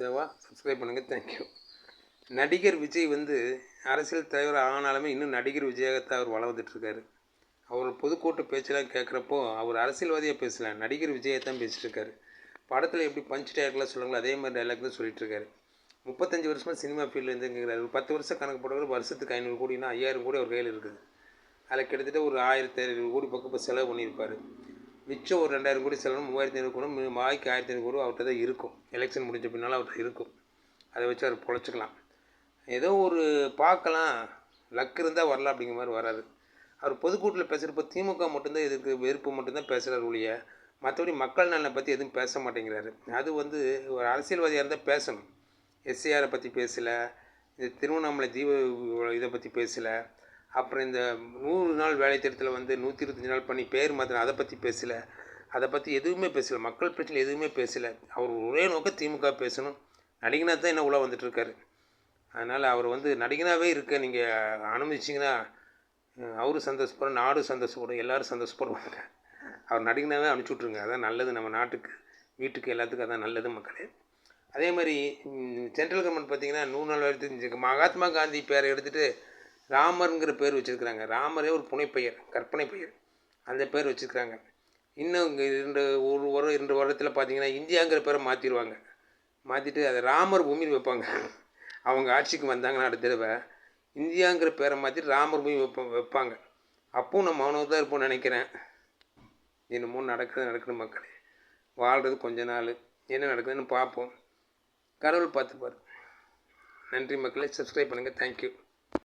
தேவா subscribe பண்ணுங்கள். Thank you. நடிகர் விஜய் வந்து அரசியல் தலைவர் ஆனாலுமே இன்னும் நடிகர் விஜயாகத்தான் அவர் வளர்ந்துட்டுருக்காரு. அவர் பொதுக்கூட்ட பேச்செல்லாம் கேட்குறப்போ அவர் அரசியல்வாதியாக பேசல, நடிகர் விஜயை தான் பேசிகிட்டு இருக்காரு. படத்தில் எப்படி பஞ்ச் டயலாக்லாம் சொல்லுவாங்களோ அதே மாதிரி டைலாக் தான் சொல்லிட்டு இருக்காரு. 35 வருஷமாக சினிமா ஃபீல்டில் இருந்துங்கிறாரு. ஒரு 10 வருஷம் கணக்கு போட்டவர் வருஷத்துக்கு 500 கோடினா 5000 கோடி அவர் கையில் இருக்குது. அதில் கிட்டத்தட்ட ஒரு 1500 கோடி பக்கம் இப்போ செலவு பண்ணியிருப்பார். மிச்சம் ஒரு 2000 கோடி செலவு 3500 கோடி வாய்க்கு 1500 கோடி அவர்கிட்ட தான் இருக்கும். எலெக்ஷன் முடிஞ்ச பின்னால் அவர்கிட்ட இருக்கும். அதை வச்சு அவர் பொழைச்சிக்கலாம். ஏதோ ஒரு பார்க்கலாம், லக் இருந்தால் வரலாம் அப்படிங்கிற மாதிரி வராது. அவர் பொதுக்கூட்டில் பேசுகிறப்ப திமுக மட்டும்தான் இதுக்கு வெறுப்பு மட்டும்தான் பேசுகிறார் ஒழிய மற்றபடி மக்கள் நலனை பற்றி எதுவும் பேச மாட்டேங்கிறாரு. அது வந்து ஒரு அரசியல்வாதியாக இருந்தால் பேசணும். எஸ்ஏஆரை பற்றி பேசலை, இந்த திருவண்ணாமலை தீப இதை பற்றி பேசலை, அப்புறம் இந்த 100 நாள் வேலை திட்டத்தில் வந்து 125 நாள் பண்ணி பேர் மாத்திரம் அதை பற்றி பேசலை. அதை பற்றி எதுவுமே பேசலை. மக்கள் பிரச்சனை எதுவுமே பேசலை. அவர் ஒரே நோக்கம் திமுக பேசணும். நடிகனாக தான் என்ன உள்ள வந்துட்டுருக்காரு. அதனால் அவர் வந்து நடிகனாகவே இருக்க நீங்கள் அனுமதிச்சிங்கன்னா அவரும் சந்தோஷப்படும், நாடும் சந்தோஷப்படும், எல்லோரும் சந்தோஷப்படுவாங்க. அவர் நடிகனாகவே அனுப்பிச்சி விட்ருங்க. அதான் நல்லது. நம்ம நாட்டுக்கு, வீட்டுக்கு, எல்லாத்துக்கும் அதான் நல்லது மக்களே. அதே மாதிரி சென்ட்ரல் கவர்மெண்ட் பார்த்திங்கன்னா 100 நாள் வேலை மகாத்மா காந்தி பேரை எடுத்துகிட்டு ராமருங்கிற பேர் வச்சுருக்குறாங்க. ராமரே ஒரு புனைப்பெயர், கற்பனை பெயர், அந்த பேர் வச்சுருக்குறாங்க. இன்னும் 2 வருடத்தில் பார்த்திங்கன்னா இந்தியாங்கிற பேரை மாற்றிடுவாங்க. மாற்றிட்டு அதை ராமர் பூமின்னு வைப்பாங்க. அவங்க ஆட்சிக்கு வந்தாங்கன்னா அடுத்த தடவை இந்தியாங்கிற பேரை மாற்றிட்டு ராமர் பூமி வைப்பாங்க. அப்பவும் நம்ம மௌனம் தான் இருப்போம்னு நினைக்கிறேன். என்னமோ நடக்குது மக்களே. வாழ்கிறது கொஞ்ச நாள், என்ன நடக்குதுன்னு பார்ப்போம். கடவுள் பார்த்துப்பார். நன்றி மக்களே. சப்ஸ்கிரைப் பண்ணுங்கள். தேங்க்யூ.